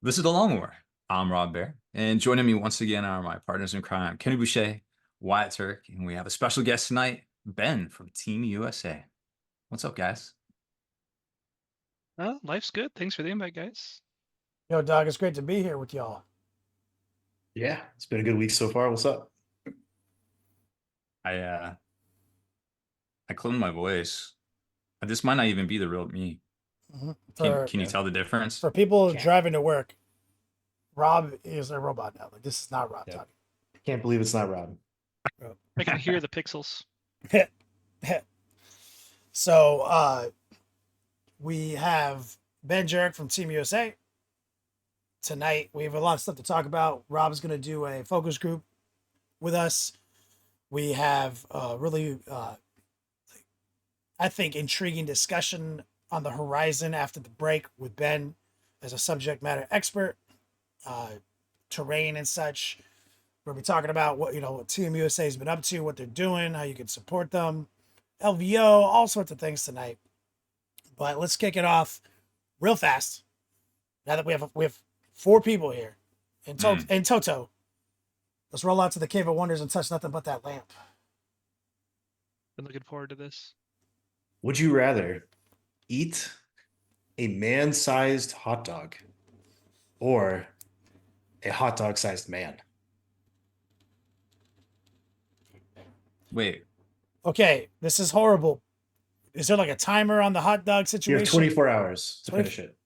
This is the Long War. I'm Rob Baer, and joining me once again are my partners in crime, Kenny Boucher, Wyatt Turk, and we have a special guest tonight, Ben from Team USA. What's up, guys? Life's good. Thanks for the invite, guys. Yo, dog, it's great to be here with y'all. Yeah, it's been a good week so far. What's up? I cloned my voice. This might not even be the real me. Can you tell the difference? For people Can't. driving to work, Rob is a robot now. Like, this is not Rob Yeah. Can't believe it's not Rob. I can hear the pixels. talking. So we have Ben Jarek from Team USA. Tonight we have a lot of stuff to talk about. Rob's gonna do a focus group with us. We have really I think intriguing discussion on the horizon after the break with Ben as a subject matter expert, terrain and such. We'll be talking about what Team USA has been up to, what they're doing, how you can support them, LVO, all sorts of things tonight. But let's kick it off real fast. Now that we have 4 people here in Toto, let's roll out to the Cave of Wonders and touch nothing but that lamp. Been looking forward to this. Would you rather eat a man-sized hot dog or a hot dog-sized man? Wait, Okay, this is horrible. Is there like a timer on the hot dog You situation? have 24 hours to 20 finish it.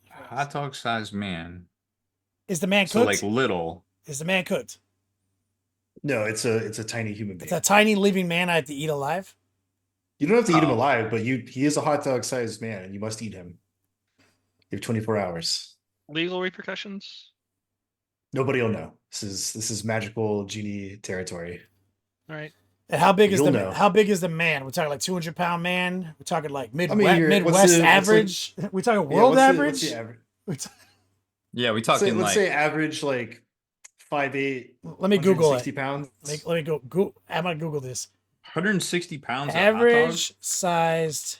hot dog sized man. Is the man So cooked? like little. Is the man cooked? No, it's a tiny human being. It's a tiny living man I have to eat alive. You don't have to eat him Oh. alive, but he is a hot dog-sized man, and you must eat him. You have 24 hours. Legal repercussions? Nobody will know. This is magical genie territory. All right. And how big is You'll the know. how big is the man? We're talking like 200-pound man. We're talking like Midwest, what's Midwest the- average. We're talking Yeah, world what's average. the average? Yeah, we Let's say, talking let's like say average like 5'8". Let me Google it. 160 pounds. Let me go. I'm gonna Google this. 160 pounds of hot dogs. Average sized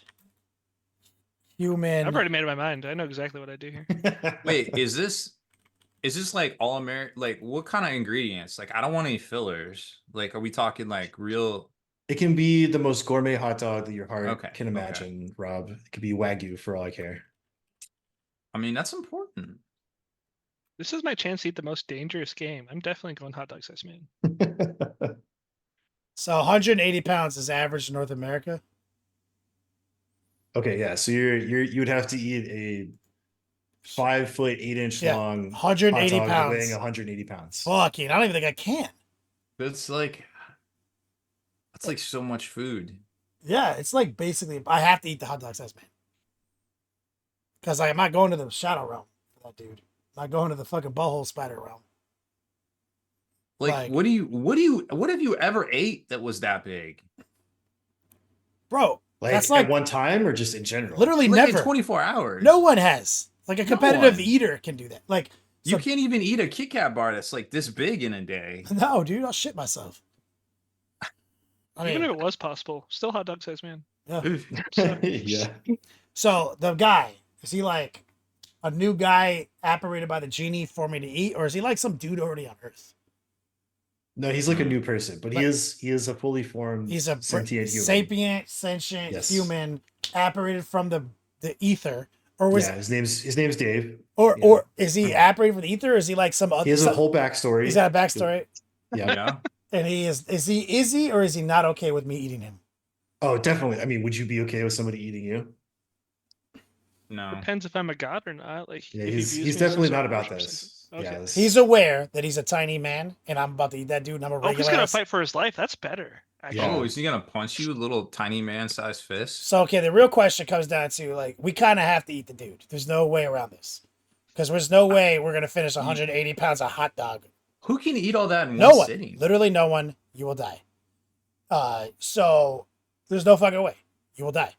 human. I've already made up my mind. I know exactly what I do here. Wait, is this like all American? Like, what kind of ingredients? Like, I don't want any fillers. Like, are we talking like real? It can be the most gourmet hot dog that your heart Okay, can okay. imagine, Rob. It could be Wagyu for all I care. I mean, that's important. This is my chance to eat the most dangerous game. I'm definitely going hot dog size man. So 180 pounds is average in North America. Okay, yeah. So you would have to eat a 5 foot 8 inch Yeah, long 180 hot dog pounds. weighing 180 pounds. Fucking, I don't even think I can. That's like so much food. Yeah, it's like basically I have to eat the hot dog size man. Because I'm not going to the shadow realm for that dude. I'm not going to the fucking butthole spider realm. Like, Like- what have you ever ate that was that big? Bro, Like that's like at one time or just in general? literally Like never. in 24 hours. No one has. Like a No competitive one. eater can do that. Like, You so- can't even eat a Kit Kat bar that's like this big in a day. no, dude, I'll shit myself. I Even mean, if it was possible, still hot dog size man. Yeah. so the guy, is he like a new guy apparated by the genie for me to eat, or is he like some dude already on Earth? No, he's like a new person, but Like- he is a fully formed He's a sentient human. sapient, sentient Yes. human apparated from the ether, or was Yeah, his name's Dave. or yeah. or is he apparated from the ether? Or is he like some other? He has a whole backstory. He's got a backstory, Yeah. Yeah. and is he or is he not okay with me eating him? Oh, definitely. I mean, would you be okay with somebody eating you? No. Depends if I'm a god or not. Like, Yeah, if you he's views me as some definitely sort not of about worship this. symbol. Yeah, Okay. this- He's aware that he's a tiny man, and I'm about to eat that dude, and I'm a Oh, he's regular. gonna ass- fight for his life. That's better. Actually. Yeah. Oh, is he gonna punch you, little tiny man-sized fist? So okay, the real question comes down to like we kind of have to eat the dude. There's no way around this because there's no way we're gonna finish 180 pounds of hot dog. Who can eat all that in No one one, sitting? literally no one. You will die. So there's no fucking way you will die.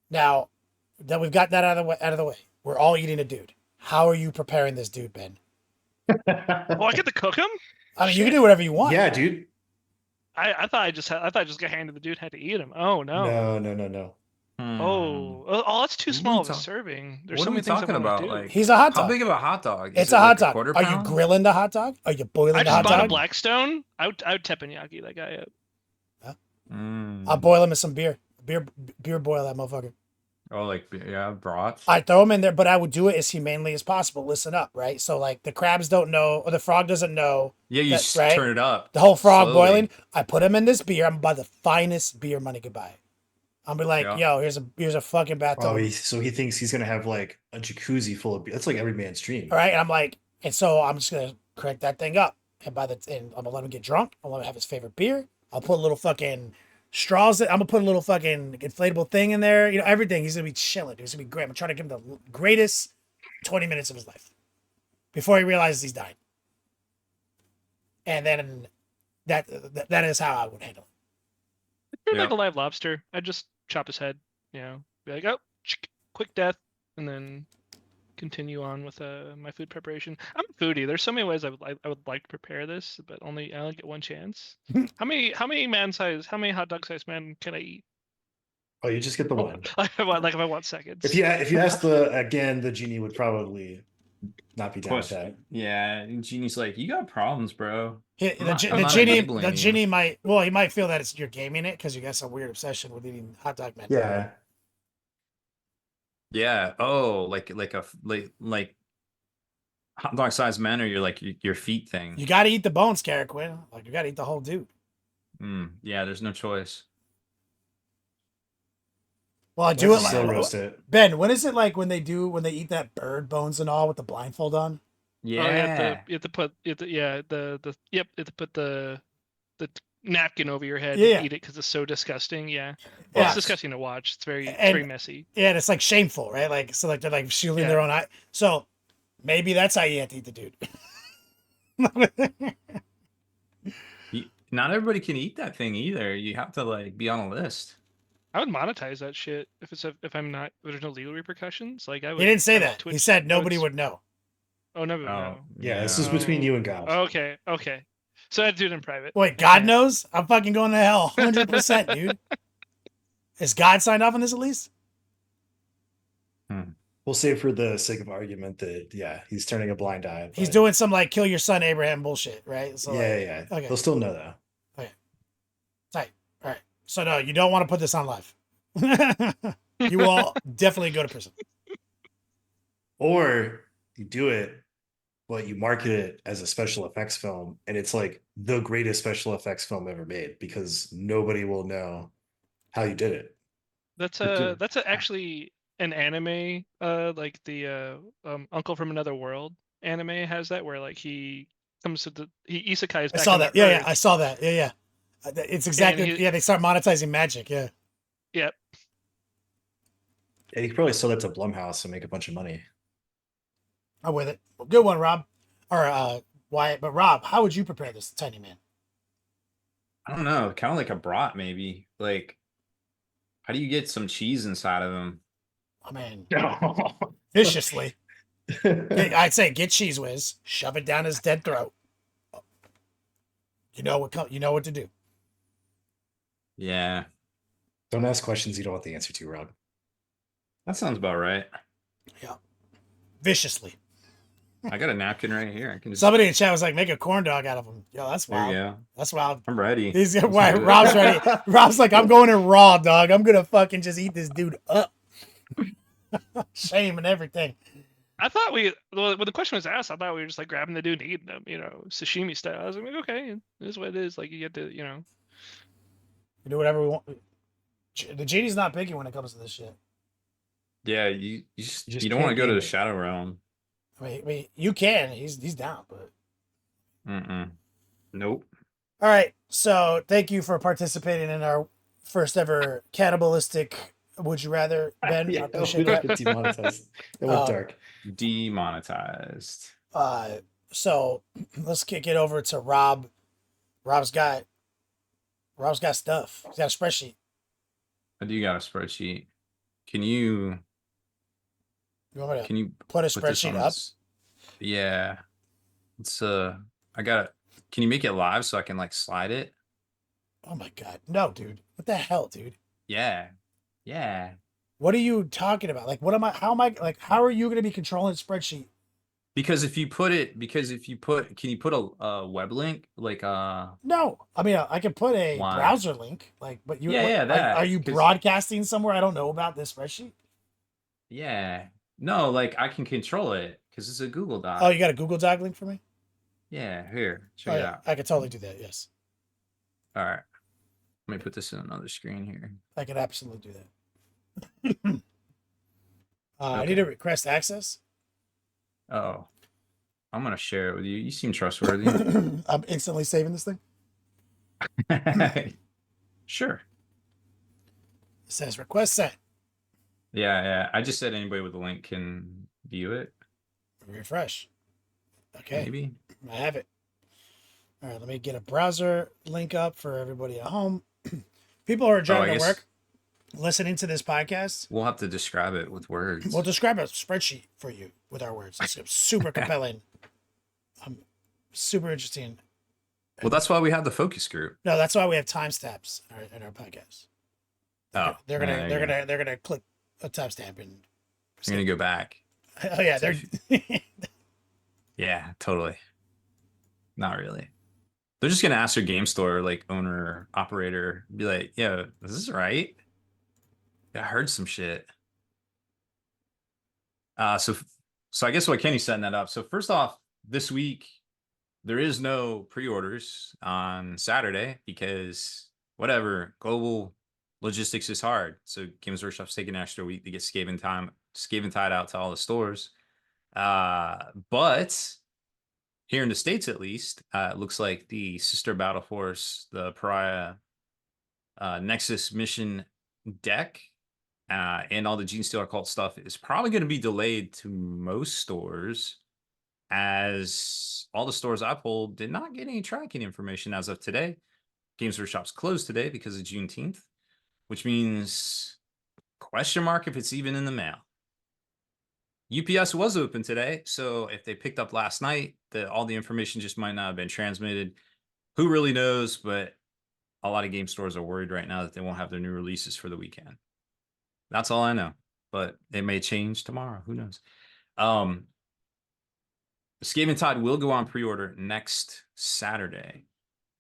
Now that we've got that out of the way, we're all eating a dude. How are you preparing this dude, Ben? Oh, I get to cook him? I mean, you can do whatever you want. Yeah, dude. I thought I just got handed the dude had to eat him. Oh no. No. That's too What are small we of a talk- serving. There's What so are we many things I talking want to about? do. Like, He's a hot how dog. big of a hot dog? Is It's it a hot like dog. quarter Are you pound? grilling the hot dog? Are you boiling I the just hot bought a dog? Blackstone. I would teppanyaki that guy up. I'll Mm. boil him in some beer. Beer boil that motherfucker. Oh, like yeah, broth. I throw him in there, but I would do it as humanely as possible. Listen up, right? So like the crabs don't know, or the frog doesn't know. Yeah, you that, right? turn it up. The whole frog slowly. boiling. I put him in this beer. I'm buy the finest beer money could buy. I'll be like, Yeah. yo, here's a fucking bathtub. Oh, so he thinks he's gonna have like a jacuzzi full of beer. That's like every man's dream. All right, and I'm like, and so I'm just gonna crank that thing up, and I'm gonna let him get drunk. I'm gonna have his favorite beer. I'll put a little fucking straws. I'm gonna put a little fucking inflatable thing in there. You know, everything. He's gonna be chilling. Dude. He's gonna be great. I'm trying to give him the greatest 20 minutes of his life before he realizes he's dying. And then that is how I would handle it. Treat it like Yeah. a live lobster. I'd just chop his head. Be like, oh, quick death, and then continue on with my food preparation. I'm a foodie. There's so many ways I would like to prepare this, but I only get one chance. How many hot dog size man can I eat? Oh, you just get the one. If I want seconds. If you ask the genie would probably not be down with that. Yeah, and Genie's like, you got problems, bro. The I'm not genie, enabling the you. genie might. Well, he might feel that you're gaming it because you got some weird obsession with eating hot dog men. Yeah. Yeah. Oh, like hot dog sized men, or your feet thing. You got to eat the bones, Quinn. Like you got to eat the whole dude. Yeah, there's no choice. Well, I do it Still like roast it. Ben. When is it like when they eat that bird bones and all with the blindfold on? Yeah. You have to put put the napkin over your head Yeah. and eat it because it's so disgusting. Yeah. Yeah. It's disgusting to watch. It's very messy. Yeah, and it's like shameful, right? Like so, like they're like shielding their own eye. So maybe that's how you have to eat the dude. Not everybody can eat that thing either. You have to like be on a list. I would monetize that shit if I'm not. There's no legal repercussions. Like I would. He didn't say I would that. He Twitch- said I nobody s- would know. Oh, nobody would Oh, know. Yeah, this is between you and God. Okay. So I'd do it in private. Wait, God knows? I'm fucking going to hell, 100%, dude. Is God signed off on this at least? We'll say for the sake of argument that he's turning a blind eye. He's but- doing some like kill your son Abraham bullshit, right? So yeah. Okay. They'll still know though. Tight. All right. So no, you don't want to put this on live. You will definitely go to prison. Or you do it, but you market it as a special effects film, and it's like the greatest special effects film ever made because nobody will know how you did it. That's Dude. actually an anime. Like the Uncle from Another World anime has that where like he comes to he isekais. I back saw on that. the Yeah, Earth. I saw that. Yeah. It's exactly. he- Yeah, they start monetizing magic. Yeah. Yep. And you could probably sell that to Blumhouse and make a bunch of money. I'm with it. Well, good one, Rob. Or Wyatt. But Rob, how would you prepare this tiny man? I don't know, kind of like a brat, maybe. Like, how do you get some cheese inside of them? I mean, viciously. I'd say get cheese whiz, shove it down his dead throat. You know what to do. Yeah, Don't ask questions you don't want the answer to, Rob. that sounds about right. Viciously. I got a napkin right here. I can just. Somebody in chat was like, make a corn dog out of him. Yo, that's There wild. you go. That's wild. I'm ready. He's Let's why do it. Rob's ready. Rob's like, I'm going in raw, dog. I'm gonna fucking just eat this dude up. Shame and everything. I thought when the question was asked, I thought we were just like grabbing the dude and eating him, sashimi style. I was like, okay, it is what it is. Like you get to, We do whatever we want. The genie's not picky when it comes to this shit. Yeah, you just don't want to can't go to game the it. shadow realm. I mean, you can. He's down, but Nope. all right. So thank you for participating in our first ever cannibalistic. Would you rather, Ben? I We appreciate don't that. get demonetized. It went dark. Demonetized. So let's kick it over to Rob. Rob's got stuff. He's got a spreadsheet. I do got a spreadsheet. Can you You want me to can you put a put this spreadsheet on up? this- Yeah. It's I got it. Can you make it live so I can like slide it? Oh my god. No, dude. What the hell, dude? Yeah. Yeah. What are you talking about? Like, what am I? How am I? Like, how are you going to be controlling the spreadsheet? Because if you put, can you put a web link like No, I mean I can put a why? browser link. Like, but you, Yeah, what, yeah, are that you because broadcasting somewhere I don't know about this spreadsheet? yeah, no, like I can control it because it's a Google Oh, Doc. you got a Google Doc link for me? Yeah, here, Oh check it yeah, out. I could totally do that. Yes, All right, let me put this in another screen here. I could absolutely do that. I need Okay. to request access. Oh, I'm gonna share it with you. You seem trustworthy. I'm instantly saving this thing. Sure. It says request sent. Yeah, yeah. I just said anybody with a link can view it. Refresh. Okay, Maybe. I have it. All right, let me get a browser link up for everybody at home. People who are Oh, I driving to guess work, listening to this podcast, we'll have to describe it with we'll words. describe a spreadsheet for you with our words. It's super compelling. Super interesting. Well, that's why we have the focus group. No, that's why we have timestamps in our podcast. Oh, They're yeah, gonna there they're you go. gonna they're gonna click a timestamp and You're gonna go back. oh yeah, So they're if- yeah, totally. Not really. They're just gonna ask their game store like owner or operator, be like, "Yeah, is this right? I heard some shit." So I guess what Kenny's setting that up. So first off, this week there is no pre-orders on Saturday because whatever, global logistics is hard. So Games Workshop's taking an extra week to get Skaven Tide out to all the stores. But here in the States, at least, it looks like the Sister Battle Force, the Pariah Nexus mission deck, and all the Gene Stealer Cult stuff is probably going to be delayed to most stores, as all the stores I pulled did not get any tracking information as of today. Games Workshop's closed today because of Juneteenth, which means question mark if it's even in the mail. UPS was open today, so if they picked up last night, all the information just might not have been transmitted. Who really knows? But a lot of game stores are worried right now that they won't have their new releases for the weekend. That's all I know, but it may change tomorrow. Who knows? Skaven Tide will go on pre-order next Saturday.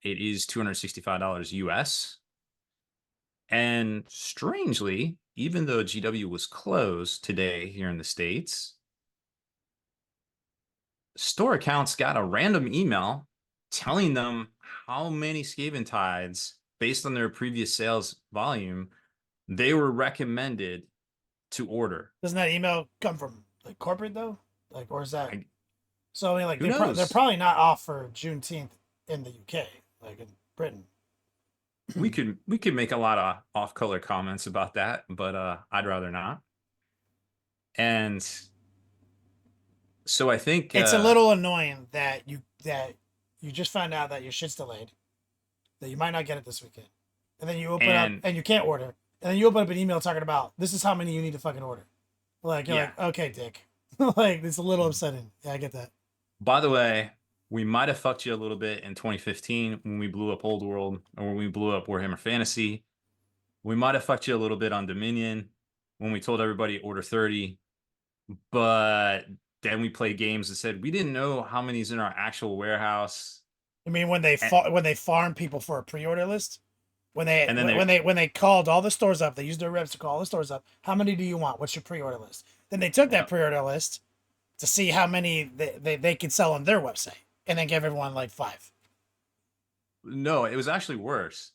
It is $265 US. And strangely, even though GW was closed today here in the States, store accounts got a random email telling them how many Skaven Tides, based on their previous sales volume, they were recommended to order. doesn't that email come from like corporate though? Like, or is that so? I mean, like Who they're knows? probably not off for Juneteenth in the UK, like in Britain. We could make a lot of off-color comments about that, but I'd rather not. And so I think It's a little annoying that you just found out that your shit's delayed, that you might not get it this weekend, and then you open up and and you can't order, and then you open up an email talking about this is how many you need to fucking order. Like you're yeah. like, okay, dick. Like it's a little upsetting. Yeah, I get that. By the way, we might have fucked you a little bit in 2015 when we blew up Old World, or when we blew up Warhammer Fantasy. We might have fucked you a little bit on Dominion when we told everybody order 30, but then we played games and said we didn't know how many's in our actual warehouse. I mean, when they And, when they farm people for a pre-order list, when they and then when they called all the stores up, they used their reps to call all the stores up. How many do you want? What's your pre-order list? Then they took that pre-order list to see how many they could sell on their website, and then gave everyone like 5. no, it was actually worse.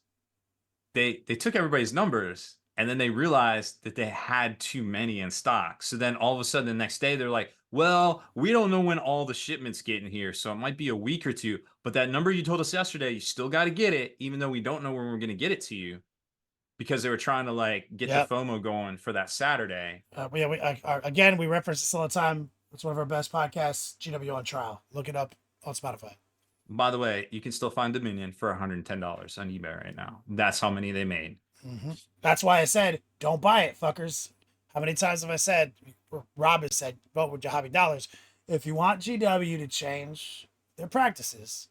They took everybody's numbers and then they realized that they had too many in stock. So then all of a sudden the next day they're like, well, we don't know when all the shipments get in here, so it might be a week or two. But that number you told us yesterday, you still got to get it, even though we don't know when we're going to get it to you, because they were trying to like get Yep. the FOMO going for that Saturday. Again, we reference this all the time. It's one of our best podcasts, GW on Trial. Look it up on Spotify. By the way, you can still find Dominion for $110 on eBay right now. That's how many they made. Mm-hmm. That's why I said, don't buy it, fuckers. How many times have I said, Rob has said, vote with your hobby dollars. If you want GW to change their practices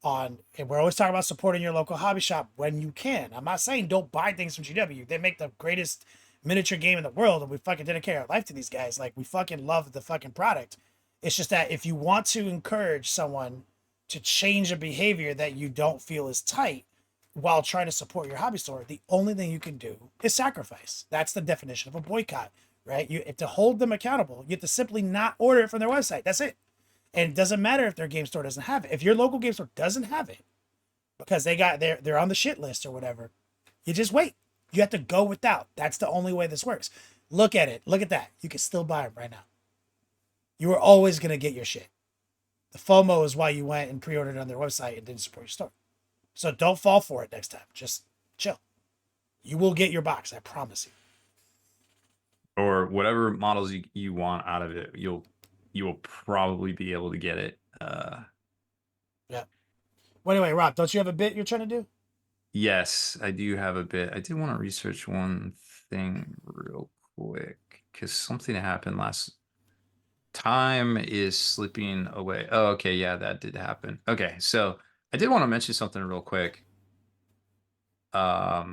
and we're always talking about supporting your local hobby shop when you can. I'm not saying don't buy things from GW. They make the greatest miniature game in the world, and we fucking dedicate our life to these guys. Like, we fucking love the fucking product. It's just that if you want to encourage someone to change a behavior that you don't feel is tight while trying to support your hobby store, the only thing you can do is sacrifice. That's the definition of a boycott, right? You have to hold them accountable. You have to simply not order it from their website. That's it. And it doesn't matter if their game store doesn't have it. If your local game store doesn't have it because they're on the shit list or whatever, you just wait. You have to go without. That's the only way this works. Look at it. Look at that. You can still buy them right now. You are always going to get your shit. The FOMO is why you went and pre-ordered on their website and didn't support your store. So don't fall for it next time. Just chill. You will get your box. I promise you. Or whatever models you want out of it, you will probably be able to get it. Yeah. Well, anyway, Rob, don't you have a bit you're trying to do? Yes, I do have a bit. I did want to research one thing real quick because something happened last time is slipping away. Oh, okay, yeah, that did happen. Okay, so I did want to mention something real quick. I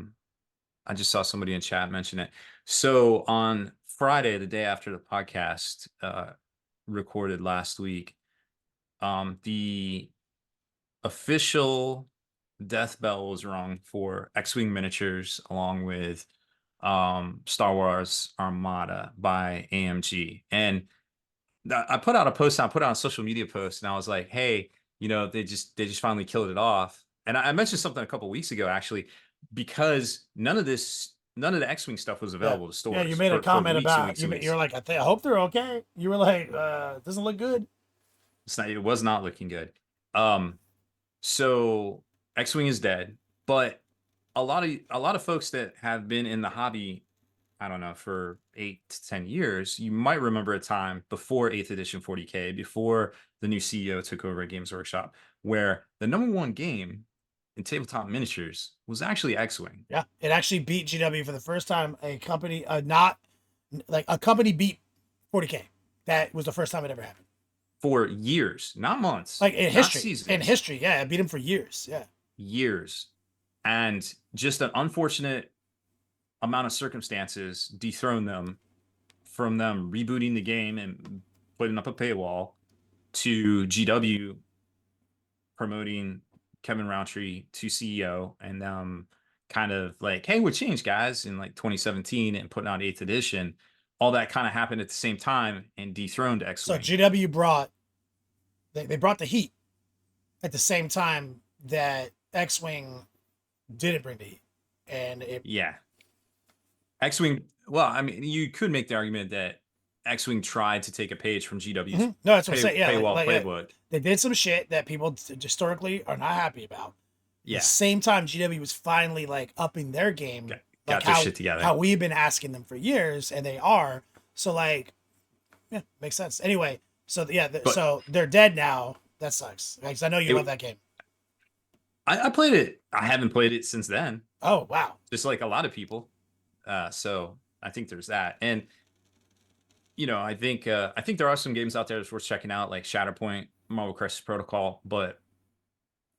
just saw somebody in chat mention it. So on Friday, the day after the podcast recorded last week, the official death bell was rung for X-Wing miniatures along with Star Wars Armada by AMG. And I put out a post, I put out a social media post, and I was like, hey, they just finally killed it off. And I mentioned something a couple weeks ago, actually, because none of the X-Wing stuff was available to stores. Yeah, you made a comment about weeks. You're like, I hope they're okay. You were like, doesn't look good. It was not looking good. So X-Wing is dead, but a lot of folks that have been in the hobby, I don't know, for 8 to 10 years, you might remember a time before 8th edition 40K, before the new CEO took over at Games Workshop, where the #1 game in tabletop miniatures was actually X-Wing. Yeah, it actually beat GW for the first time. A company, not like a company beat 40K. That was the first time it ever happened. For years, not months. Like in not history. seasons. In history, yeah, it beat him for years. Yeah. Years. And just an unfortunate amount of circumstances dethroned them from them rebooting the game and putting up a paywall to GW promoting Kevin Roundtree to CEO and them kind of like, hey, we're changed, guys, in like 2017 and putting out 8th edition. All that kind of happened at the same time and dethroned X-Wing. So GW brought they brought the heat at the same time that X-Wing didn't bring the heat. And yeah. X-Wing, well, I mean, you could make the argument that X-Wing tried to take a page from GW's no, that's what I'm saying. Yeah, paywall playbook. They did some shit that people historically are not happy about. Yeah. At the same time, GW was finally like upping their game. Got their shit together. How we've been asking them for years, and they are. So like, yeah, makes sense. Anyway, so yeah, so they're dead now. That sucks. Because I know you love that game. I played it. I haven't played it since then. Oh wow. Just like a lot of people. So I think there's that. And I think there are some games out there that's worth checking out, like Shatterpoint, Marvel Crisis Protocol, but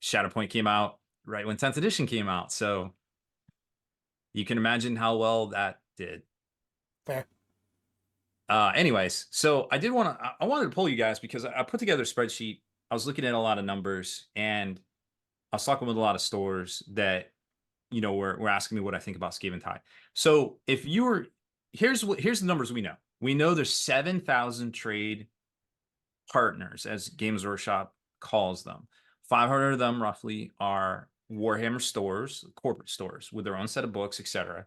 Shatterpoint came out right when 10th edition came out. So you can imagine how well that did. Fair. Anyways, so I wanted to pull you guys because I put together a spreadsheet. I was looking at a lot of numbers and I was talking with a lot of stores that, were asking me what I think about Skaven Tide. So if you were, here's the numbers we know. We know there's 7,000 trade partners, as Games Workshop calls them. 500 of them roughly are Warhammer stores, corporate stores with their own set of books, etc.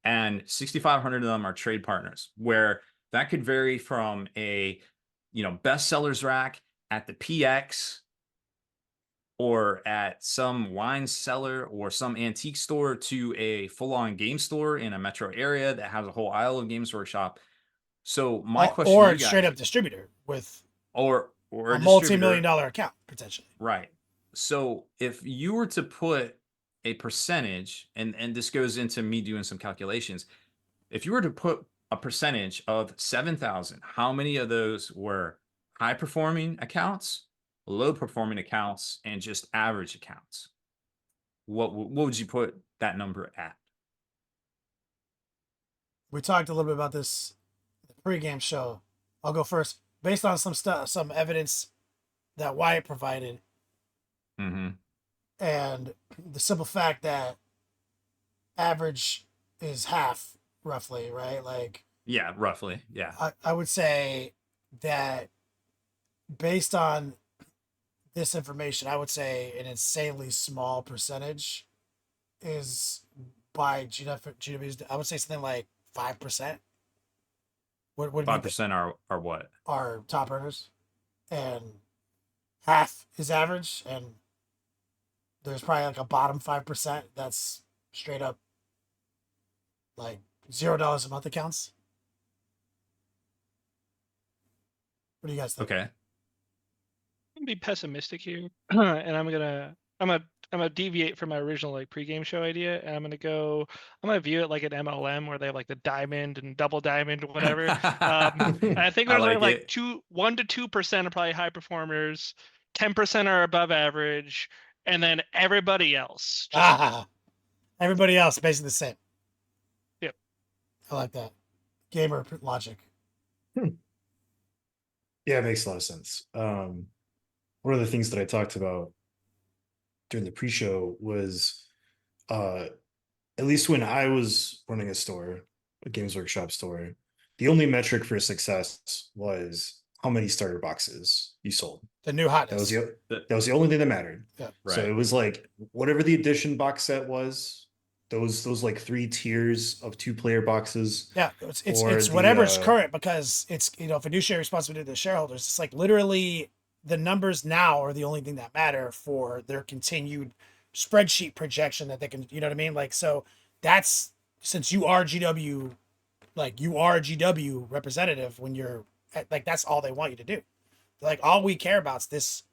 And 6,500 of them are trade partners, where that could vary from a, bestsellers rack at the PX or at some wine cellar or some antique store to a full-on game store in a metro area that has a whole aisle of Games Workshop. So my question, or straight up distributor with or a multi-million-dollar account potentially. Right. So if you were to put a percentage, and this goes into me doing some calculations, if you were to put a percentage of 7,000, how many of those were high performing accounts, low performing accounts, and just average accounts? What would you put that number at? we talked a little bit about this in the pregame show. I'll go first. Based on some evidence that Wyatt provided, Mm-hmm. and the simple fact that average is half, roughly, right? Like, Yeah, roughly. Yeah. I would say that based on this information, I would say an insanely small percentage is by GW's. I would say something like 5%. Would be 5% are what? our top earners, and half is average, and there's probably like a bottom 5% that's straight up like $0 a month accounts. What do you guys think? Okay. I'm gonna be pessimistic here, and I'm gonna deviate from my original like pregame show idea, and I'm gonna view it like an MLM where they have like the diamond and double diamond, whatever. And I think I there's only like like it. 1 to 2% are probably high performers, 10% are above average, and then everybody else just Everybody else basically the same. Yep. I like that gamer logic. Yeah, it makes a lot of sense. One of the things that I talked about during the pre-show was at least when I was running a store, a Games Workshop store, the only metric for success was how many starter boxes you sold. The new That was hotness. that was the only thing that mattered. Yeah. So Right. it was like whatever the edition box set was, those like 3 tiers of 2-player boxes. Yeah, or it's the, whatever's current, because it's fiduciary responsibility to the shareholders. It's like literally the numbers now are the only thing that matter for their continued spreadsheet projection that they can, you know what I mean? Like, so that's, since you are GW, like you are a GW representative when you're like, that's all they want you to do. Like, all we care about is this,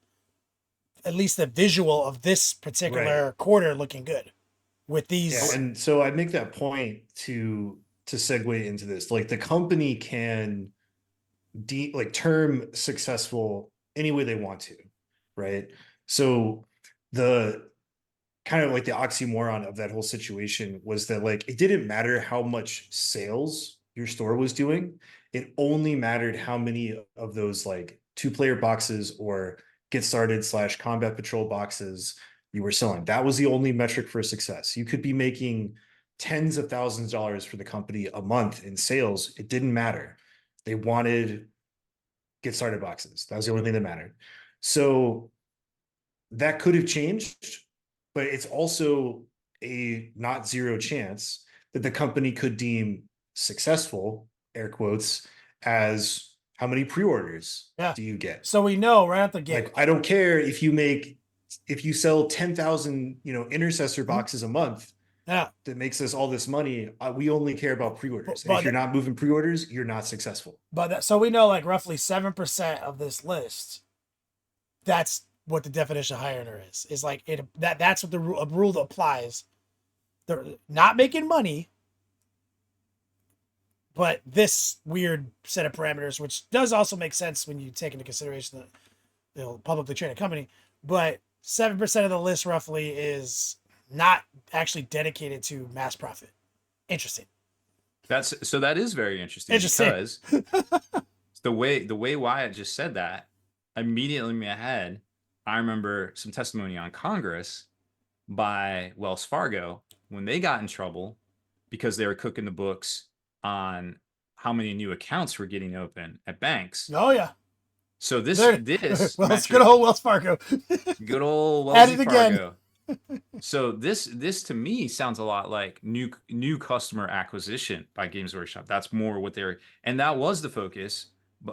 at least the visual of this particular quarter looking good with these. Yeah, and so I make that point to segue into this. Like the company can term successful any way they want to, right? So the kind of like the oxymoron of that whole situation was that like it didn't matter how much sales your store was doing. It only mattered how many of those like 2-player boxes or get started / combat patrol boxes you were selling. That was the only metric for success. You could be making tens of thousands of dollars for the company a month in sales. It didn't matter. They wanted get started boxes. That was the only thing that mattered. So that could have changed, but it's also a not zero chance that the company could deem successful, air quotes, as how many pre-orders do you get? So we know right at the gate. Like, I don't care if you sell 10,000, intercessor boxes a month. Yeah. That makes us all this money. We only care about pre-orders. But if you're not moving pre-orders, you're not successful. But so we know like roughly 7% of this list. That's what the definition of high earner is. Is like it that's what the rule that applies. They're not making money, but this weird set of parameters, which does also make sense when you take into consideration the publicly traded company. But 7% of the list roughly is not actually dedicated to mass profit. Interesting. That is very interesting. Because the way Wyatt just said that, immediately in my head, I remember some testimony on Congress by Wells Fargo when they got in trouble because they were cooking the books on how many new accounts were getting open at banks. Oh yeah. So this well, it's good old Wells Fargo. Good old Wells Add it Fargo. So this to me sounds a lot like new customer acquisition by Games Workshop. That's more what they're, and that was the focus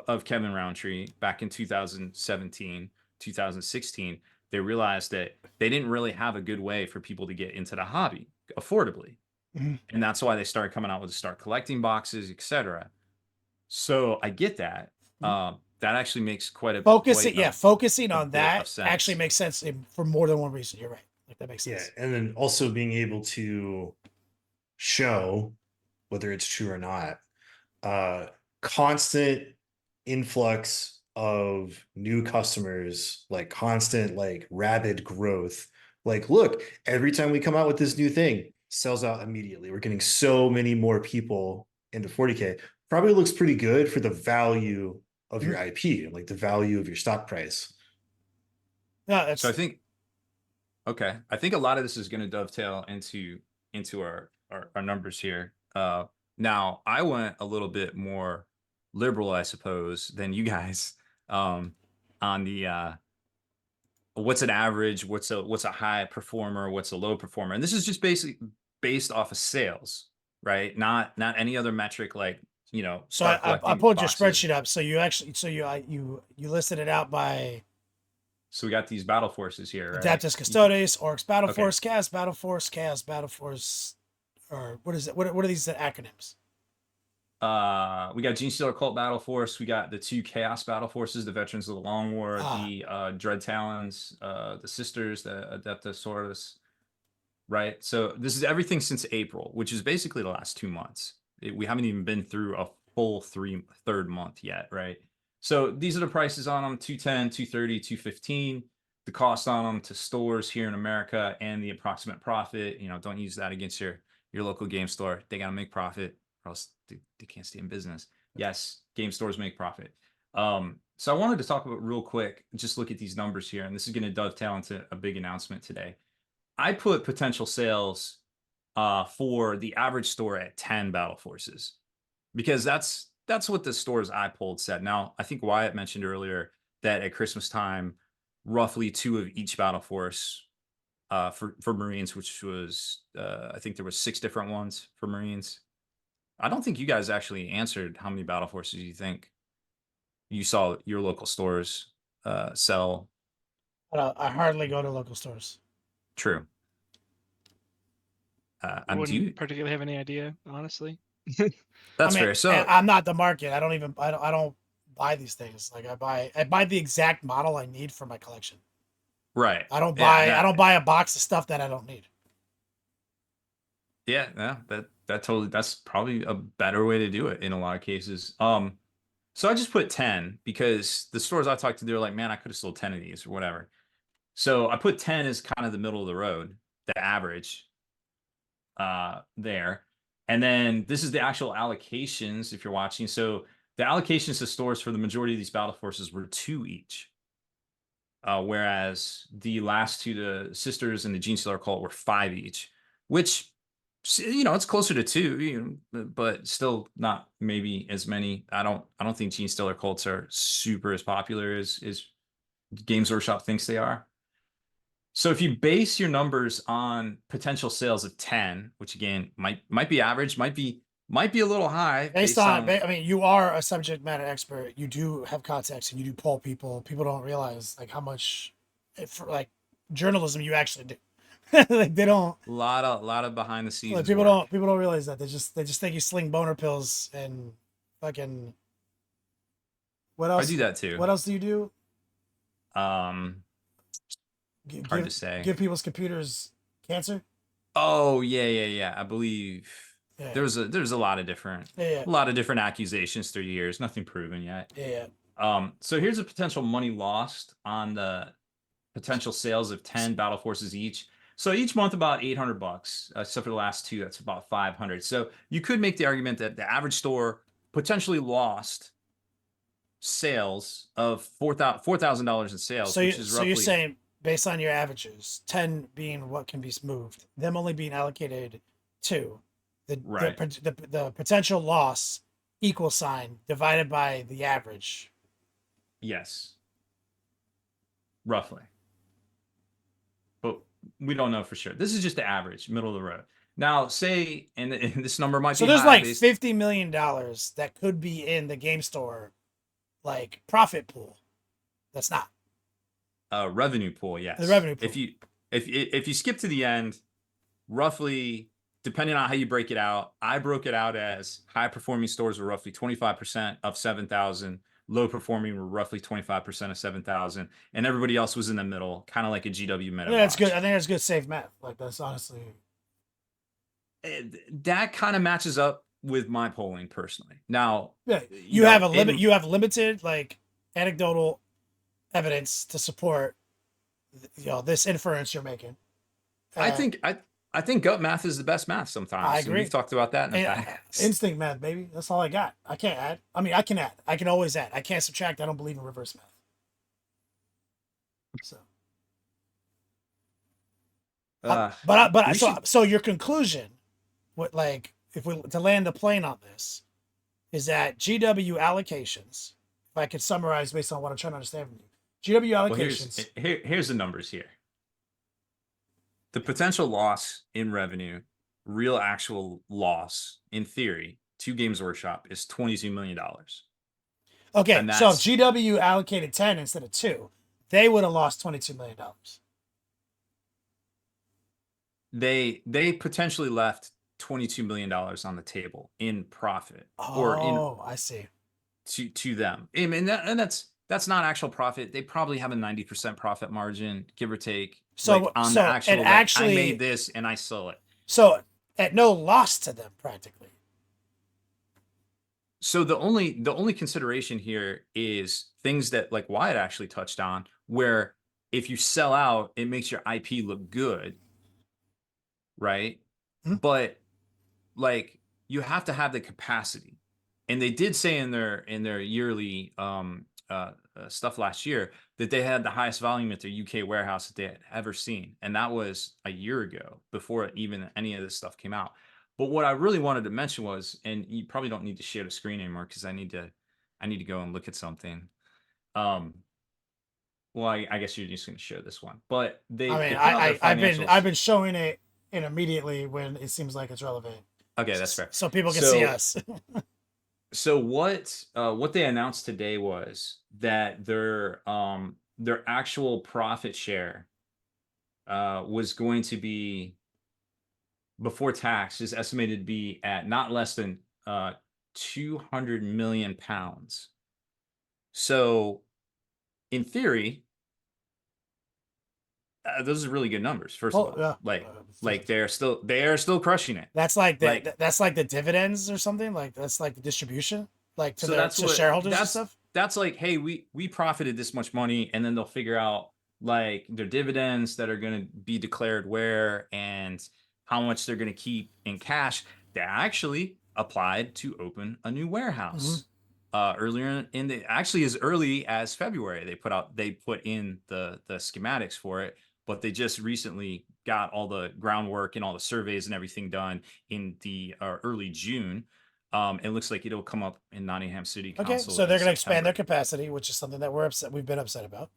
of Kevin Roundtree back in 2017, 2016. They realized that they didn't really have a good way for people to get into the hobby affordably. Mm-hmm. And that's why they started coming out with start collecting boxes, etc. So I get that. That actually makes focusing on that actually makes sense for more than one reason. You're right. Like that makes sense. Yeah, and then also being able to show whether it's true or not, constant influx of new customers, like constant, like rapid growth. Like, look, every time we come out with this new thing, sells out immediately. We're getting so many more people into 40K probably looks pretty good for the value of Mm-hmm. your IP, like the value of your stock price. No, So I it's think I think a lot of this is going to dovetail into our numbers here. Now I went a little bit more liberal, I suppose, than you guys on the what's an average, what's a high performer, what's a low performer, and this is just basically based off of sales, right? Not any other metric like so start I collecting pulled your boxes. spreadsheet up. So you actually you listed it out by So we got these battle forces here, right? Adeptus Custodes, Orcs Battle Okay. Force, Chaos Battle Force, Chaos Battle Force, or what is it? What are these acronyms? We got Gene Stealer Cult Battle Force. We got the 2 Chaos Battle Forces, the Veterans of the Long War, Ah. the Dread Talons, the Sisters, the Adeptosaurus, right? So this is everything since April, which is basically the last 2 months. We haven't even been through a full third month yet, right? So these are the prices on them: 210, 230, 215. The cost on them to stores here in America and the approximate profit. Don't use that against your local game store. They gotta make profit, or else they can't stay in business. Yes, game stores make profit. So I wanted to talk about real quick, just look at these numbers here, and this is going to dovetail into a big announcement today. I put potential sales for the average store at 10 battle forces, because that's what the stores I pulled said. Now, I think Wyatt mentioned earlier that at Christmas time, roughly 2 of each battle force for Marines, which was I think there was 6 different ones for Marines. I don't think you guys actually answered how many battle forces you think you saw your local stores sell. I hardly go to local stores. True. Do you? Wouldn't particularly have any idea, honestly. That's I mean, fair. So I'm not the market. I don't buy these things. Like I buy the exact model I need for my collection. right. I don't Yeah, buy I don't buy a box of stuff that I don't need. Yeah, that totally, that's probably a better way to do it in a lot of cases. So I just put 10 because the stores I talked to, they're like, man, I could have sold 10 of these or whatever. So I put 10 as kind of the middle of the road, the average there. And then this is the actual allocations if you're watching. So the allocations to stores for the majority of these battle forces were 2 each. Whereas the last 2, the Sisters and the Gene Stealer Cult, were 5 each, which it's closer to 2, but still not maybe as many. I don't think Gene Stealer Cults are super as popular as Games Workshop thinks they are. So if you base your numbers on potential sales of 10, which again might be average, might be a little high Based on, I mean, you are a subject matter expert. You do have context, and you do poll people. People don't realize like how much, for like journalism, you actually do. Like they don't. lot of behind the Like scenes work. people don't realize that. They just think you sling boner pills and fucking. What I else? do that too. What else do you do? Um, hard to say. Give people's computers cancer. Oh yeah. I believe Yeah. there's a lot of different Yeah. accusations through years, nothing proven yet. Yeah. So here's a potential money lost on the potential sales of 10 battle forces each. So each month about $800, except for the last 2, that's about 500. So you could make the argument that the average store potentially lost sales of $4,000 in sales, So which is roughly. you're saying based on your averages, 10 being what can be moved, them only being allocated 2, Right. the potential loss equal sign divided by the average. Yes. Roughly. But we don't know for sure. This is just the average, middle of the road. Now, say, and this number might So be there's high like $50 million that could be in the game store, like profit pool. That's not revenue pool. Yes, the revenue pool. If you skip to the end, roughly, depending on how you break it out, I broke it out as high performing stores were roughly 25% of 7,000. Low performing were roughly 25% of 7,000, and everybody else was in the middle, kind of like a GW meta. Yeah, that's good. I think that's good safe math. Like that's honestly. That kind of matches up with my polling personally. Now, Yeah, you have a limit. You have limited like anecdotal evidence to support, this inference you're making. I think I think gut math is the best math sometimes. I And agree. we've talked about that in the And past. instinct math, baby. That's all I got. I can't add. I mean, I can add. I can always add. I can't subtract. I don't believe in reverse math. So, Uh, but we so should. so your conclusion, what like if we to land the plane on this, is that GW allocations. If I could summarize based on what I'm trying to understand from you, GW Well, allocations. here's the numbers here. The potential loss in revenue, real actual loss in theory, to Games Workshop is $22 million. Okay, And so if that's GW allocated 10 instead of 2, they would have lost $22 million. they potentially left $22 million on the table in profit or in Oh, I see. to them. I mean, that's not actual profit. They probably have a 90% profit margin, give or take, like So on the so it actual, like I made actually this and I sell it. so at no loss to them practically. So the only consideration here is things that like Wyatt actually touched on, where if you sell out, it makes your IP look good, right? Mhm. But like you have to have the capacity. And they did say in their yearly stuff last year that they had the highest volume at their UK warehouse that they had ever seen, and that was a year ago before even any of this stuff came out. But what I really wanted to mention was, and you probably don't need to share the screen anymore because I need to go and look at something. Um, well, I guess you're just going to share this one, but I they mean, put out their I've financials. been showing it in immediately when it seems like it's relevant, Okay, that's fair. so people can see So us. So what they announced today was that their actual profit share was going to be before tax is estimated to be at not less than 200 million pounds. So in theory, those are really good numbers. First of Well, all, yeah, like they are still crushing it. that's like Like that's like the dividends or something. Like that's like the distribution, like to so their that's to what shareholders and that's stuff. that's like, hey, we profited this much money, and then they'll figure out like their dividends that are going to be declared where and how much they're going to keep in cash. They actually applied to open a new Hmm. warehouse earlier in the actually as early as February. They put in the schematics for it, but they just recently got all the groundwork and all the surveys and everything done in the early June. It looks like it'll come up in Nottingham City Okay, Council so in they're going to expand their September. capacity, which is something that we've been upset about.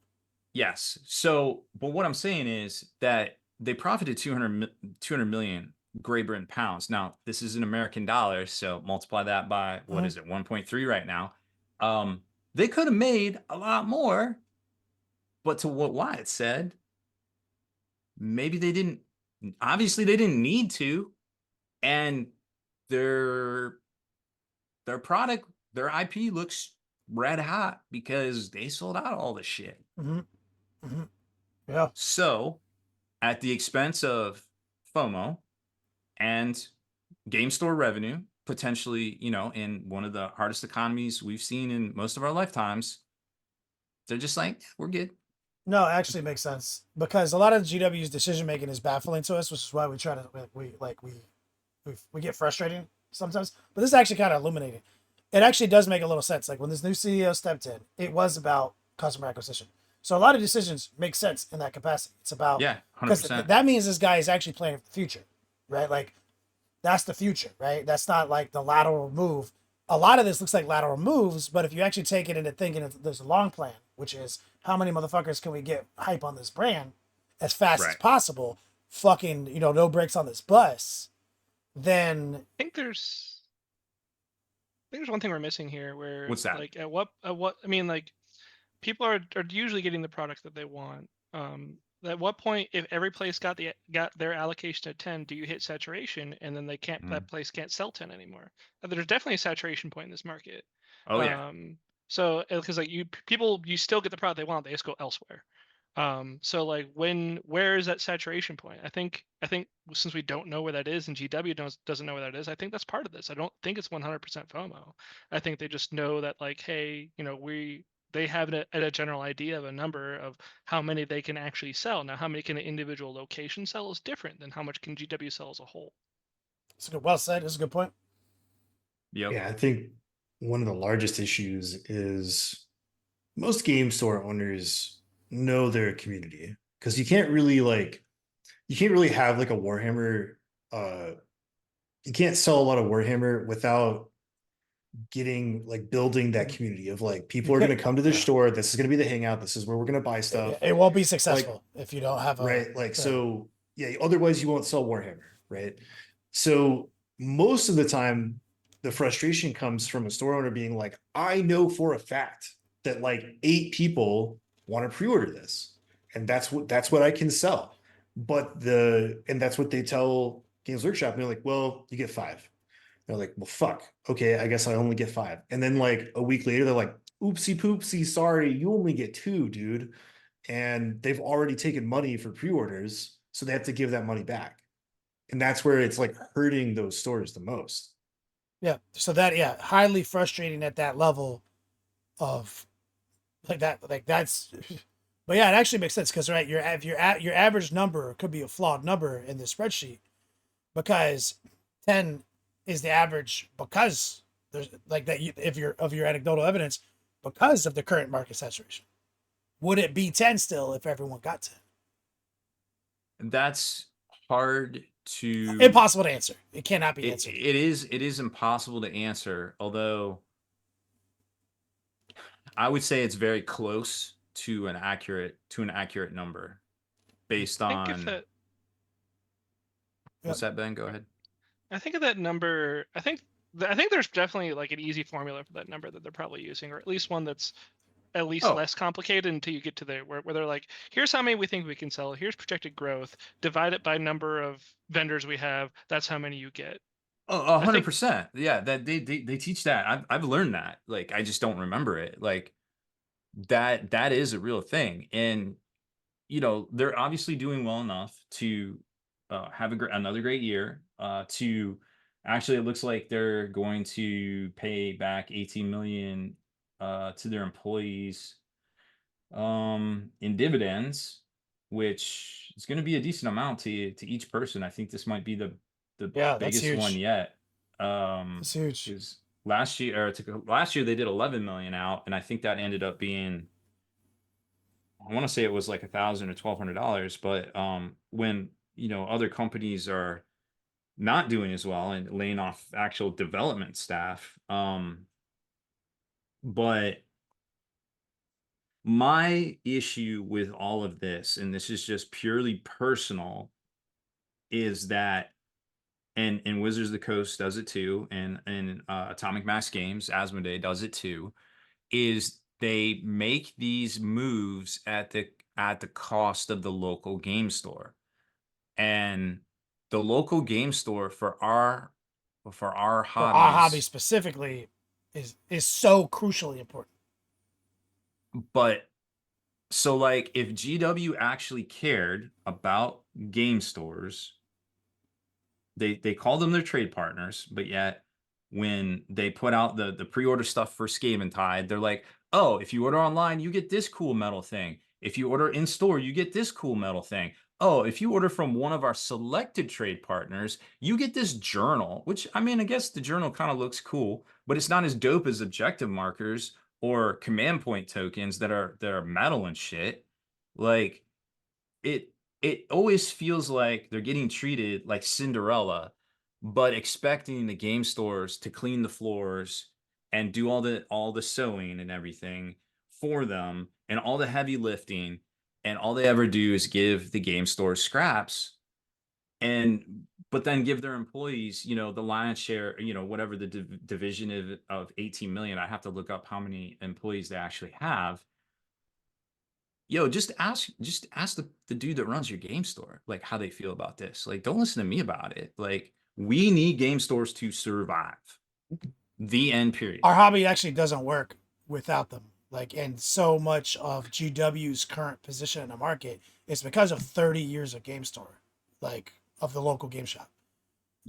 Yes. So, but what I'm saying is that they profited 200 million Great Britain pounds. Now, this is an American dollar, so multiply that by what Mhm. is it, 1.3 right now. They could have made a lot more, but to what Wyatt said, maybe they didn't. Obviously, they didn't need to, and their their product, their IP looks red hot because they sold out all the shit. Hmm. Hmm. Yeah. So, at the expense of FOMO and game store revenue, potentially, in one of the hardest economies we've seen in most of our lifetimes, they're just like, we're good. No, it actually makes sense because a lot of GW's decision making is baffling to us, which is why we try to we get frustrated sometimes. But this is actually kind of illuminating. It actually does make a little sense. Like when this new CEO stepped in, it was about customer acquisition. So a lot of decisions make sense in that capacity. It's about Yeah, because 100%. that means this guy is actually planning for the future, right? Like that's the future, right? That's not like the lateral move. A lot of this looks like lateral moves, but if you actually take it into thinking there's a long plan, which is how many motherfuckers can we get hype on this brand as fast as Right. possible, fucking, no brakes on this bus, then I think there's one thing we're missing here where What's that? like at what I mean like people are usually getting the products that they want. At what point, if every place got their allocation at 10, do you hit saturation and then Mm. that place can't sell 10 anymore? There's definitely a saturation point in this market. Oh, yeah. So because like you still get the product they want, they just go elsewhere. So like where is that saturation point? I think since we don't know where that is and GW doesn't know where that is, I think that's part of this. I don't think it's 100% FOMO. I think they just know that like, hey, they have a general idea of a number of how many they can actually sell. Now, how many can an individual location sell is different than how much can GW sell as a whole. It's a good, well said. That's a good point. Yep. Yeah, I think one of the largest issues is most game store owners know their community because you can't really have like a Warhammer you can't sell a lot of Warhammer without getting like building that community of like people are going to come to this store, this is going to be the hangout, this is where we're going to buy stuff, It won't be like successful if you don't have a right, like so yeah, otherwise you won't sell Warhammer, right? So most of the time the frustration comes from a store owner being like, I know for a fact that like 8 people want to pre-order this and that's what I can sell, but and that's what they tell Games Workshop, and they're like, well, you get 5. They're like, well, fuck. Okay, I guess I only get 5. And then like a week later, they're like, oopsie poopsie, sorry, you only get 2, dude. And they've already taken money for pre-orders, so they have to give that money back. And that's where it's like hurting those stores the most. Yeah. So that, yeah, highly frustrating at that level of like that. Like that's, but yeah, it actually makes sense because right, your average number could be a flawed number in the spreadsheet because 10 is the average because there's like that. If you're of your anecdotal evidence, because of the current market saturation, would it be 10 still if everyone got 10? That's hard to Impossible to answer. It cannot be answered. it is impossible to answer, although I would say it's very close to an accurate number based I think if on that, what's that, Ben? Go ahead. I think of that number, I think there's definitely like an easy formula for that number that they're probably using, or at least one that's at least Oh. less complicated until you get to the where they're like, here's how many we think we can sell, here's projected growth, divide it by number of vendors we have, that's how many you get. Oh, I think 100%. Yeah, that they teach that. I've learned that. Like I just don't remember it. Like that is a real thing. And they're obviously doing well enough to have another great year. To actually, it looks like they're going to pay back 18 million to their employees in dividends, which is going to be a decent amount to each person. I think this might be the Yeah, that's biggest one huge. yet. It's huge. Is last year they did 11 million out, and I think that ended up being, I want to say it was like $1,000 or $1,200. But when other companies are not doing as well and laying off actual development staff, but my issue with all of this, and this is just purely personal, is that, and Wizards of the Coast does it too, and Atomic Mass Games, Asmodee does it too, is they make these moves at the cost of the local game store. And the local game store for our For our hobby hobbies, specifically is so crucially important. but so like if GW actually cared about game stores, they call them their trade partners, but yet when they put out the pre-order stuff for Skaven Tide, they're like, oh, if you order online, you get this cool metal thing. If you order in store, you get this cool metal thing. Oh, if you order from one of our selected trade partners, you get this journal, which, I mean, I guess the journal kind of looks cool, but it's not as dope as objective markers or command point tokens that are metal and shit. Like it it always feels like they're getting treated like Cinderella, but expecting the game stores to clean the floors and do all the sewing and everything for them and all the heavy lifting, and all they ever do is give the game stores scraps, and but then give their employees, the lion's share, whatever the division of 18 million. I have to look up how many employees they actually have. Yo, just ask the dude that runs your game store, like, how they feel about this. Like, don't listen to me about it. Like, we need game stores to survive. The end, period. Our hobby actually doesn't work without them. Like, and so much of GW's current position in the market is because of 30 years of game store, like of the local game shop.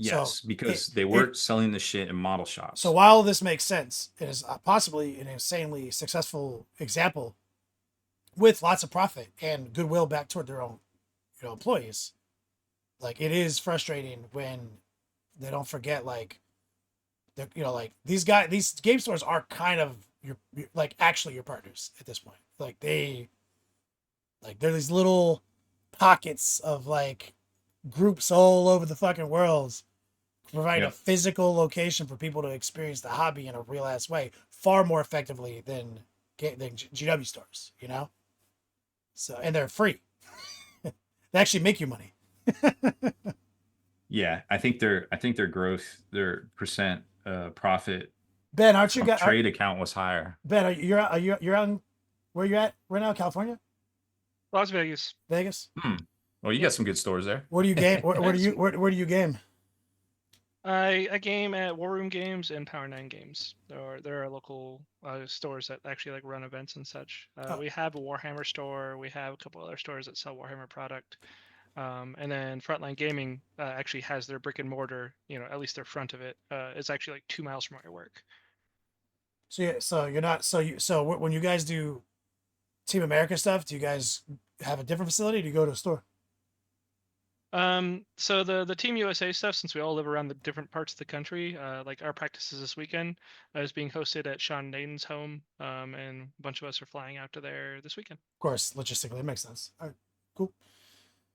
Yes, So because they were selling the shit in model shops. So while this makes sense, it is possibly an insanely successful example with lots of profit and goodwill back toward their own, employees. Like it is frustrating when they don't forget, like, like these game stores are kind of like actually your partners at this point. Like they're these little pockets of like groups all over the fucking world, provide a physical location for people to experience the hobby in a real ass way far more effectively than GW stores, So, and they're free. They actually make you money. Yeah, I think their growth, their percent profit Ben, aren't you from got trade account was higher. Ben? You're on where you at right now? California, Las Vegas. Vegas. Well, you got some good stores there. Where do you game? Where do you game? I game at War Room Games and Power 9 Games. There are local stores that actually like run events and such. We have a Warhammer store. We have a couple other stores that sell Warhammer product. And then Frontline Gaming actually has their brick and mortar. At least their front of it. It's actually like 2 miles from where I work. So you're not when you guys do Team America stuff, do you guys have a different facility? Or do you go to a store? So the Team USA stuff, since we all live around the different parts of the country, like our practices this weekend is being hosted at Sean Naden's home, and a bunch of us are flying out to there this weekend. Of course, logistically, it makes sense. All right, cool.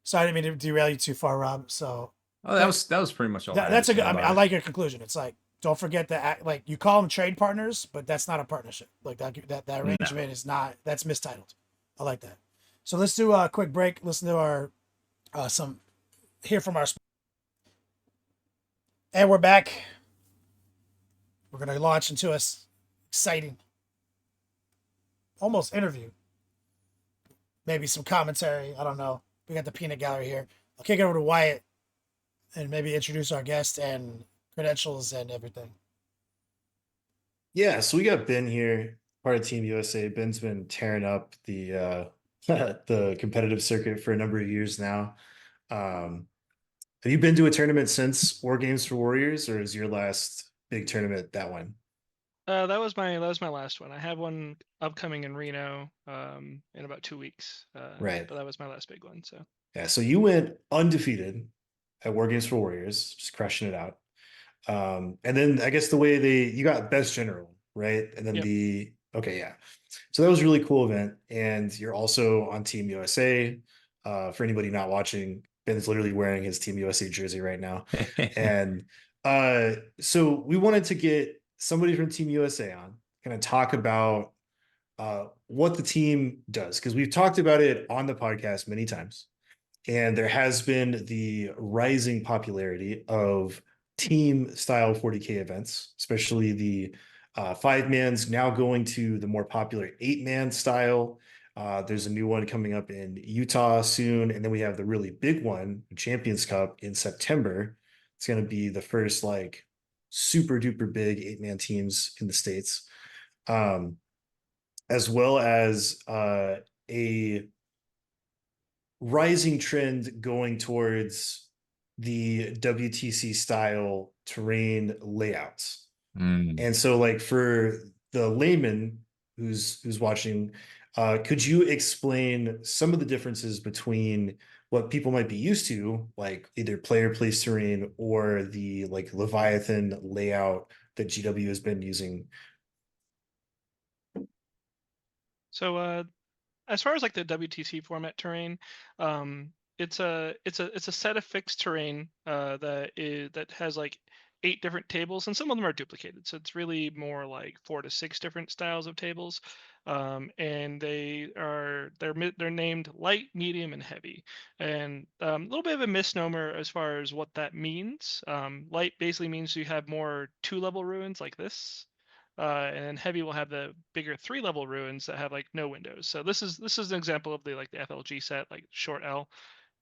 So I didn't mean to derail you too far, Rob. So that was pretty much all. That's a good. I mean, I like your conclusion. It's like, don't forget that, like, you call them trade partners, but that's not a partnership. Like that arrangement is not. That's mistitled. I like that. So let's do a quick break. Listen to our hear from our, and we're back. We're gonna launch into a exciting, almost interview. Maybe some commentary. I don't know. We got the peanut gallery here. I'll kick it over to Wyatt and maybe introduce our guest and credentials and everything. Yeah, so we got Ben here, part of Team USA. Ben's been tearing up the the competitive circuit for a number of years now. Have you been to a tournament since War Games for Warriors, or is your last big tournament that one? That was my last one. I have one upcoming in Reno in about 2 weeks. Right. But that was my last big one. So Yeah, so you went undefeated at War Games for Warriors, just crushing it out. And then I guess you got best general, right? And then Yep. okay, yeah. So that was a really cool event. And you're also on Team USA. For anybody not watching, Ben's literally wearing his Team USA jersey right now. And so we wanted to get somebody from Team USA on, kind of talk about what the team does, because we've talked about it on the podcast many times. And there has been the rising popularity of team style 40K events, especially the 5-man's now going to the more popular 8-man style. There's a new one coming up in Utah soon. And then we have the really big one, Champions Cup, in September. It's going to be the first like super duper big 8-man teams in the States, as well as a rising trend going towards the WTC style terrain layouts. And so like for the layman who's watching, could you explain some of the differences between what people might be used to, like either player place terrain or the like Leviathan layout that GW has been using? So as far as like the WTC format terrain, it's a set of fixed terrain that has like 8 different tables, and some of them are duplicated. So it's really more like 4 to 6 different styles of tables, and they're named light, medium, and heavy. And a little bit of a misnomer as far as what that means. Light basically means you have more 2-level ruins like this. And heavy will have the bigger 3-level ruins that have like no windows. So this is an example of the FLG set, like short L,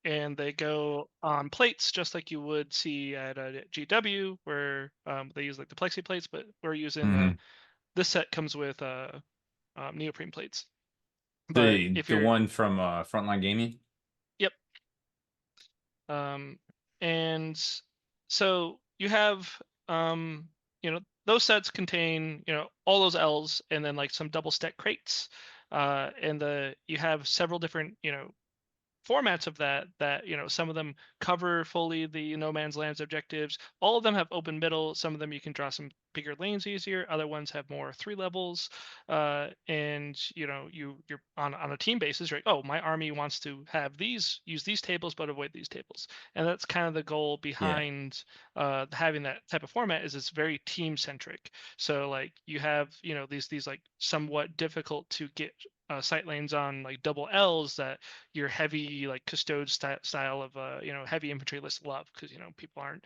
and they go on plates just like you would see at a GW, where they use like the plexi plates, but we're using this set comes with neoprene plates. But if The you're one from Frontline Gaming. Yep. And So you have those sets contain all those L's and then like some double stack crates, and you have several different formats of that some of them cover fully the no man's lands objectives. All of them have open middle. Some of them you can draw some bigger lanes easier. Other ones have more 3 levels, and you're on a team basis, right? Oh, my army wants to have use these tables but avoid these tables, and that's kind of the goal Yeah. behind having that type of format. Is it's very team centric. So like you have these like somewhat difficult to get sight lanes on like double L's that your heavy like custode style of heavy infantry list love, because people aren't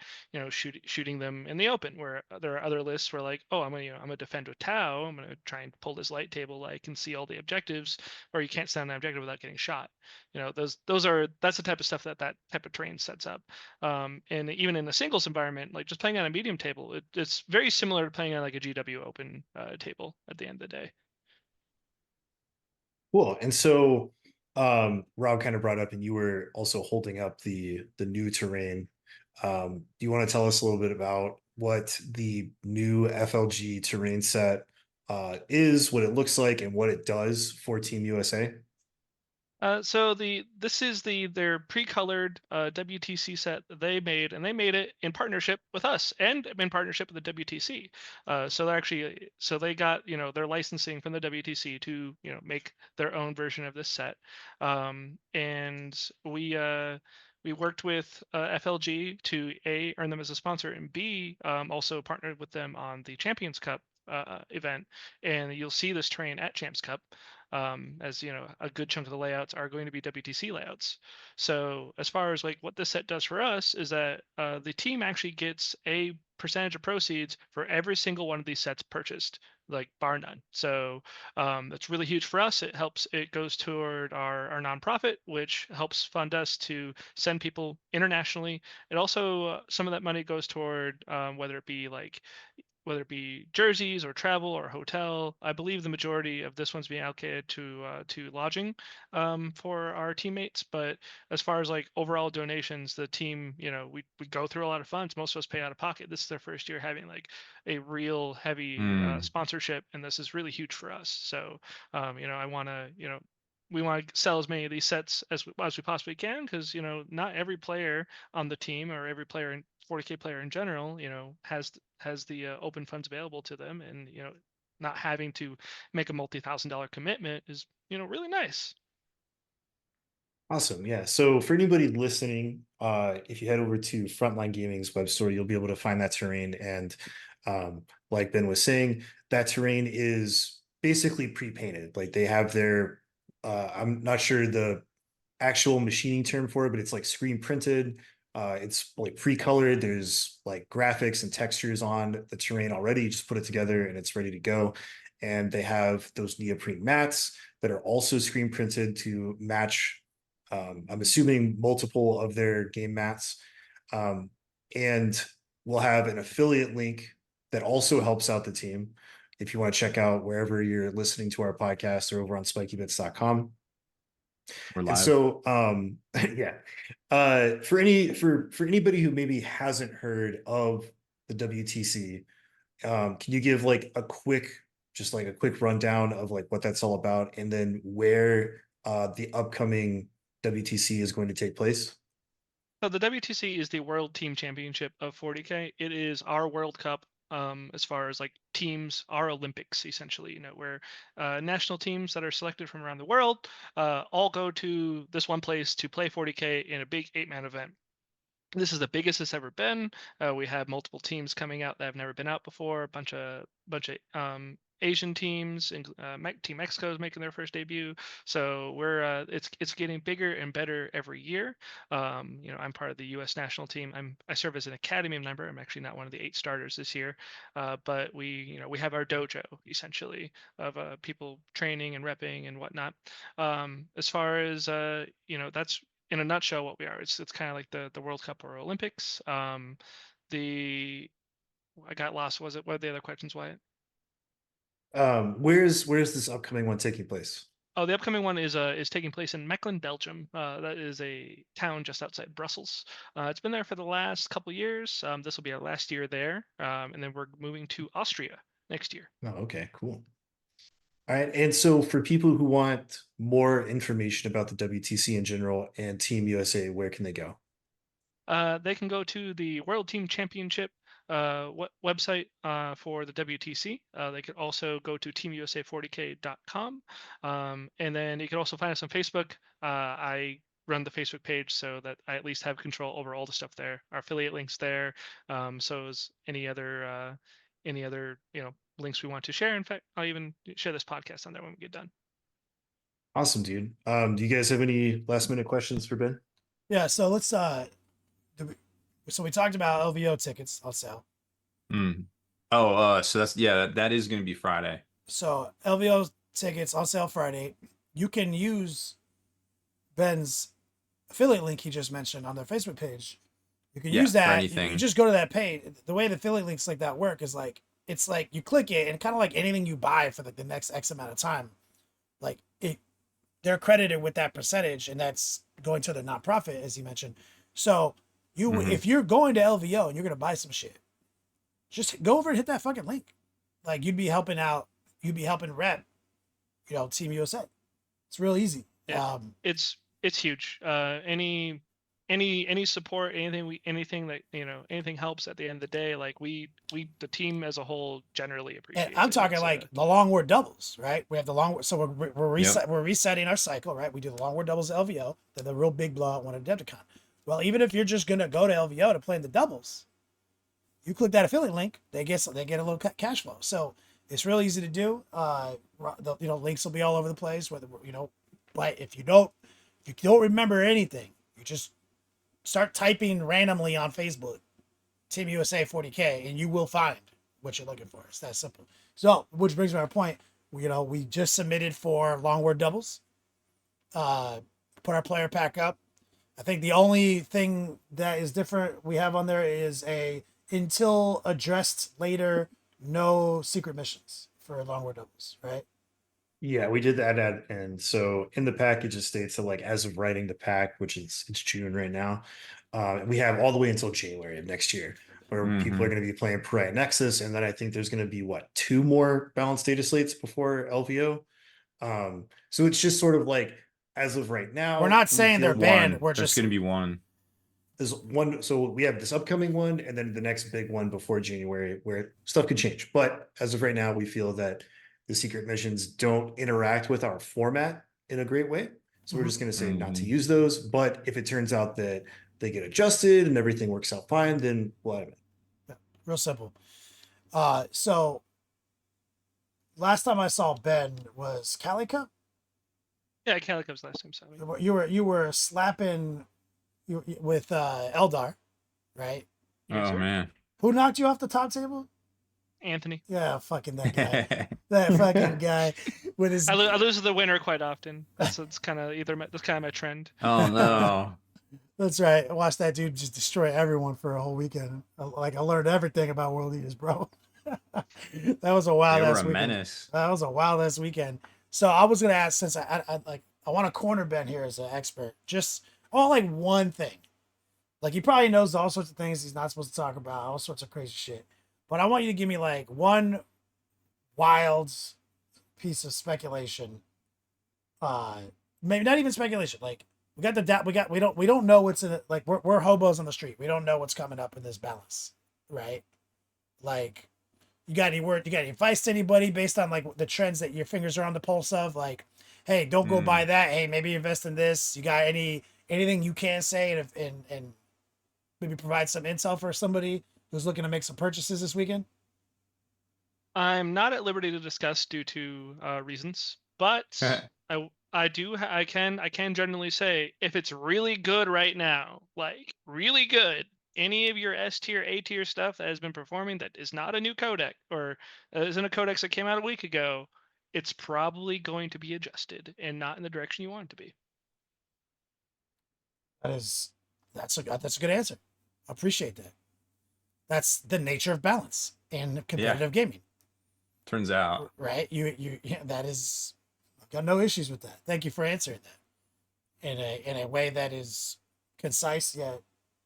shooting them in the open, where there are other lists where like, oh, I'm gonna defend with Tau, I'm gonna try and pull this light table, I can see all the objectives, or you can't stand an objective without getting shot. That's the type of stuff that type of terrain sets up. And even in a singles environment, like just playing on a medium table, it's very similar to playing on like a GW open table at the end of the day. Cool. And so Rob kind of brought up, and you were also holding up the new terrain. Do you want to tell us a little bit about what the new FLG terrain set is, what it looks like, and what it does for Team USA? So this is their pre-colored WTC set that they made, and they made it in partnership with us and in partnership with the WTC. So they got their licensing from the WTC to make their own version of this set, and we worked with FLG to A, earn them as a sponsor, and B, also partnered with them on the Champions Cup event, and you'll see this terrain at Champs Cup. As a good chunk of the layouts are going to be WTC layouts. So as far as like what this set does for us is that the team actually gets a percentage of proceeds for every single one of these sets purchased, like bar none. So that's really huge for us. It goes toward our nonprofit, which helps fund us to send people internationally. It also some of that money goes toward whether it be jerseys or travel or hotel. I believe the majority of this one's being allocated to lodging for our teammates. But as far as like overall donations, the team, we go through a lot of funds. Most of us pay out of pocket. This is their first year having like a real heavy sponsorship, and this is really huge for us. So, I want to, we want to sell as many of these sets as we possibly can, because not every player on the team or every player in 40K player in general has the open funds available to them, and not having to make a multi-$1,000 commitment is really nice. Awesome. Yeah. So for anybody listening, if you head over to Frontline Gaming's web store, you'll be able to find that terrain. And like Ben was saying, that terrain is basically pre-painted. Like they have their, I'm not sure the actual machining term for it, but it's like screen printed. It's like pre-colored. There's like graphics and textures on the terrain already. You just put it together and it's ready to go. And they have those neoprene mats that are also screen printed to match, I'm assuming, multiple of their game mats. And we'll have an affiliate link that also helps out the team if you want to check out wherever you're listening to our podcast or over on spikybits.com. We're And live. so yeah, for anybody who maybe hasn't heard of the WTC, can you give like a quick rundown of like what that's all about, and then where the upcoming WTC is going to take place? So the WTC is the World Team Championship of 40K. It is our World Cup, as far as like teams, our Olympics essentially. Where national teams that are selected from around the world all go to this one place to play 40K in a big 8-man event. This is the biggest it's ever been. We have multiple teams coming out that have never been out before. A bunch of Asian teams, and Team Mexico is making their first debut. So we're it's getting bigger and better every year. I'm part of the U.S. national team. I serve as an academy member. I'm actually not one of the 8 starters this year, but we have our dojo essentially of people training and repping and whatnot. As far as that's in a nutshell what we are. It's kind of like the World Cup or Olympics. The I got lost. What are the other questions, Wyatt? Where's this upcoming one taking place? Oh, the upcoming one is taking place in Mechelen, Belgium. That is a town just outside Brussels. It's been there for the last couple years. This will be our last year there, and then we're moving to Austria next year. Oh, okay, cool. All right, and so for people who want more information about the WTC in general and Team USA, where can they go? They can go to the World Team Championship website for the WTC. They could also go to teamusa40k.com. And then you can also find us on Facebook. I run the Facebook page so that I at least have control over all the stuff there. Our affiliate links there. So is any other links we want to share. In fact, I'll even share this podcast on there when we get done. Awesome, dude. Do you guys have any last minute questions for Ben? Yeah, so let's so we talked about LVO tickets on sale. Oh, so that is going to be Friday. So LVO tickets on sale Friday. You can use Ben's affiliate link he just mentioned on their Facebook page. You can use for that. anything. You just go to that page. The way the affiliate links like that work is like it's like you click it and kind of like anything you buy for like the next X amount of time, like they're credited with that percentage, and that's going to the nonprofit, as you mentioned. So if you're going to LVO and you're gonna buy some shit, just go over and hit that fucking link. Like you'd be helping out. You'd be helping rep, Team USA. It's real easy. Yeah, it's huge. Any support, anything that anything helps at the end of the day. Like the team as a whole generally appreciates. And I'm talking like the long word doubles, right? We have the long, so we're resetting our cycle, right? We do the long word doubles at LVO, then the real big blowout one at Adepticon. Well, even if you're just gonna go to LVO to play in the doubles, you click that affiliate link, they get a little cash flow. So it's real easy to do. Links will be all over the place. Whether but if you don't remember anything, you just start typing randomly on Facebook, Team USA 40K, and you will find what you're looking for. It's that simple. So, which brings me to our point. We just submitted for long word doubles. Put our player pack up. I think the only thing that is different we have on there is until addressed later, no secret missions for long word doubles, right? Yeah, we did that and so in the package it states that like as of writing the pack, which it's June right now, we have all the way until January of next year where people are going to be playing Pariah Nexus, and then I think there's going to be 2 more balanced data slates before LVO. So it's just sort of like as of right now. We're not saying they're banned. We're just going to be one. There's one, so we have this upcoming one and then the next big one before January where stuff could change. But as of right now, we feel that the secret missions don't interact with our format in a great way. So we're just going to say not to use those. But if it turns out that they get adjusted and everything works out fine, then we'll add it. Yeah, real simple. So last time I saw Ben was Cali Cup. Yeah, Cali Cup's last time. Sorry. You were slapping with Eldar, right? Yes, Oh sir. man, who knocked you off the top table? Anthony. Yeah, fucking that guy. That fucking guy with his. I lose to the winner quite often. That's kind of my trend. Oh no. That's right. I watched that dude just destroy everyone for a whole weekend. I learned everything about World Leaders, bro. That was a wild ass weekend. Menace. That was a wild ass weekend. So I was gonna ask, since I want to corner Ben here as an expert, just one thing. Like he probably knows all sorts of things he's not supposed to talk about, all sorts of crazy shit. But I want you to give me one wild piece of speculation. Maybe not even speculation. Like we don't know what's in it. Like we're hobos on the street. We don't know what's coming up in this balance, right? Like you got any advice to anybody based on like the trends that your fingers are on the pulse of? Like, hey, don't go buy that. Hey, maybe invest in this. You got anything you can say and maybe provide some intel for somebody who's looking to make some purchases this weekend? I'm not at liberty to discuss due to reasons, but I can generally say if it's really good right now, like really good, any of your S tier, A tier stuff that has been performing that is not a new codec or isn't a codex that came out a week ago, it's probably going to be adjusted and not in the direction you want it to be. That's a good answer. I appreciate that. That's the nature of balance and competitive gaming. Turns out. Right? That is Got no issues with that. Thank you for answering that in a way that is concise yet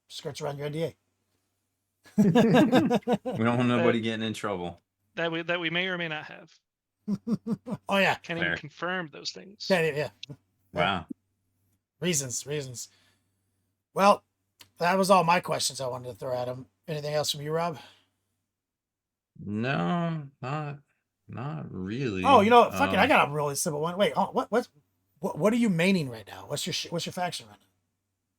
skirts around your NDA. We don't want nobody That- getting in trouble. that we may or may not have. Oh yeah, Can't Fair. even confirm those things. yeah. Wow. Reasons. Well, that was all my questions I wanted to throw at him. Anything else from you, Rob? No, not really. Oh, you know, fucking, I got a really simple one. Wait, what are you maining right now? What's your faction right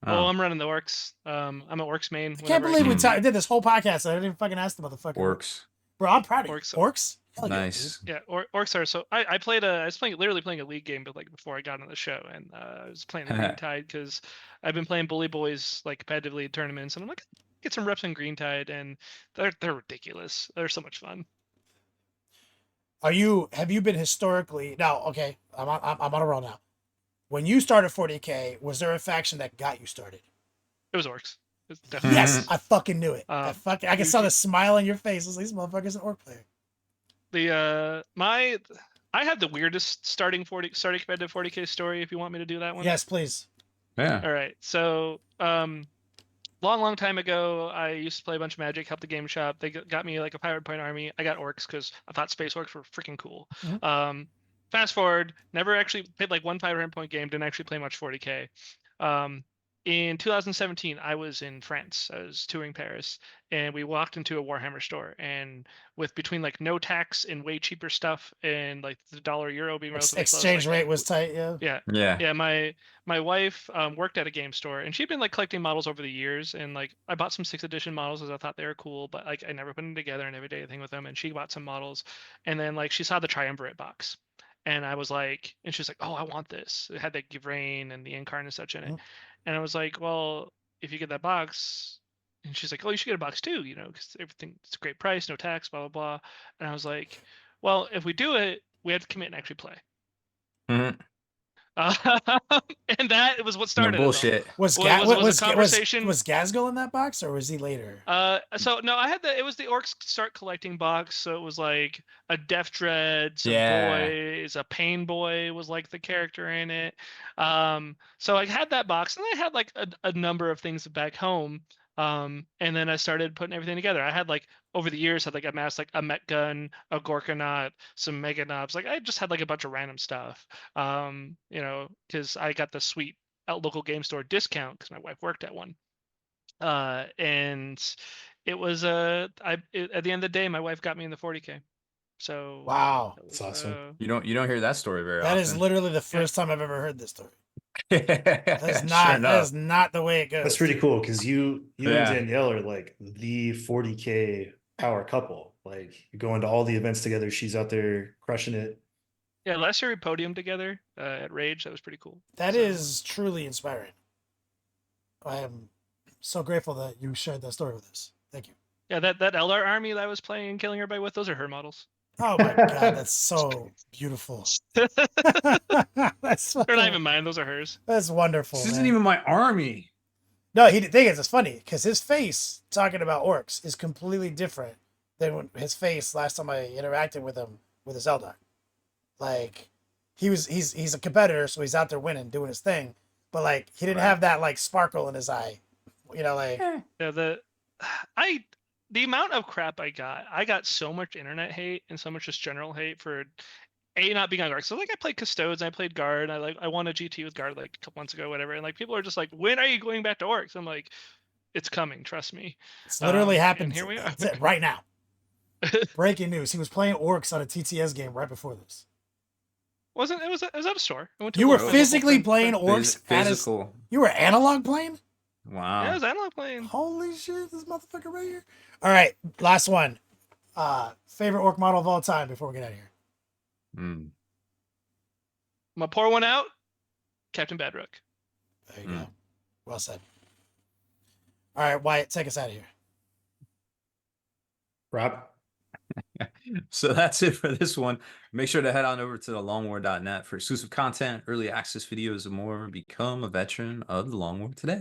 now? Well, Oh, I'm running the orcs. I'm an orcs main. I can't believe we did this whole podcast. I didn't even fucking ask the motherfucker. works. Bro, I'm proud of you. Orcs- Orcs? Hell yeah, Nice. dude. Yeah, orcs are so. I was literally playing a league game, but like before I got on the show, and I was playing the Green Tide because I've been playing Bully Boys like competitively at tournaments, and I'm like, get some reps in Green Tide, and they're ridiculous. They're so much fun. Have you been historically now? Okay, I'm on a roll now. When you started 40K, was there a faction that got you started? It was orcs. It's definitely Yes, I fucking knew it. I can you- saw the smile on your face. I was like, this motherfucker's an orc player. I had the weirdest starting competitive 40K story. If you want me to do that one. Yes, please. Yeah. All right. So, long time ago, I used to play a bunch of Magic, help the game shop. They got me like a pirate point army. I got orcs because I thought space orcs were freaking cool. Mhm. Fast forward, never actually played like one 500 point game. Didn't actually play much 40K. In 2017, I was in France. I was touring Paris, and we walked into a Warhammer store, and with between like no tax and way cheaper stuff, and like the dollar euro being relatively close, Exchange like, rate was tight. Yeah. Yeah. my wife worked at a game store, and she'd been like collecting models over the years, and like I bought some 6th edition models as I thought they were cool, but like I never put them together and never did anything with them. And she bought some models, and then like she saw the triumvirate box, and I was like, and she's like, oh, I want this. It had the Givrain and the Incarn and such in it, and I was like, well, if you get that box. And she's like, oh, you should get a box too, you know, because everything, it's a great price, no tax, blah, blah, blah. And I was like, well, if we do it, we have to commit and actually play. Mhm. And that was what No started it all. bullshit. Was Was a conversation- Gazgul in that box, or was he later? So no, I had it was the Orcs Start Collecting box. So it was like a Death Dread, some Yeah. boys, a Pain Boy was like the character in it. So I had that box, and I had like a number of things back home. And then I started putting everything together. I had like over the years had like amassed like a Met Gun, a Gorkanaut, some Mega Knobs. Like I just had like a bunch of random stuff. You know, because I got the sweet local game store discount because my wife worked at one. And it was at the end of the day, my wife got me in the 40K. So Wow, that That's was, awesome. You don't hear that story very that often. is literally the first time I've ever heard this story. That's Sure not enough. the way it goes. That's pretty cool because you Yeah. and Danielle are like the 40K power couple. Like you go into all the events together. She's out there crushing it. Yeah, last year we podiumed together at Rage. That was pretty cool. That So- is truly inspiring. I am so grateful that you shared that story with us. Thank you. Yeah, that Eldar army that I was playing and killing everybody with, those are her models. Oh my god, that's so beautiful. That's They're not fucking- even mine; those are hers. that's wonderful. This isn't man. even my army. No, the thing is, it's funny because his face talking about orcs is completely different than when his face last time I interacted with him with his Eldar. Like he's a competitor, so he's out there winning, doing his thing. But like he didn't Right. have that like sparkle in his eye. You know, like Yeah, the amount of crap I got so much internet hate and so much just general hate for not being on guard. So like I played Custodes, and I played guard, and I won a GT with guard like a couple months ago, whatever. And like people are just like, when are you going back to orcs? I'm like, it's coming, trust me. it's literally and happened here we are. that's it, right now. Breaking news: he was playing orcs on a TTS game right before this. It was at a store. I went to You a were local physically thing. playing orcs at a, Physical. you were analog playing? Wow. Yeah, it was analog playing. Holy shit, this motherfucker right here. All right, last one. Favorite orc model of all time before we get out of here. Mm. I'm gonna pour one out. Captain Badrook. There you go. Well said. All right, Wyatt, take us out of here. Rob, So that's it for this one. Make sure to head on over to the longwar.net for exclusive content, early access videos, and more. Become a veteran of the Long War today.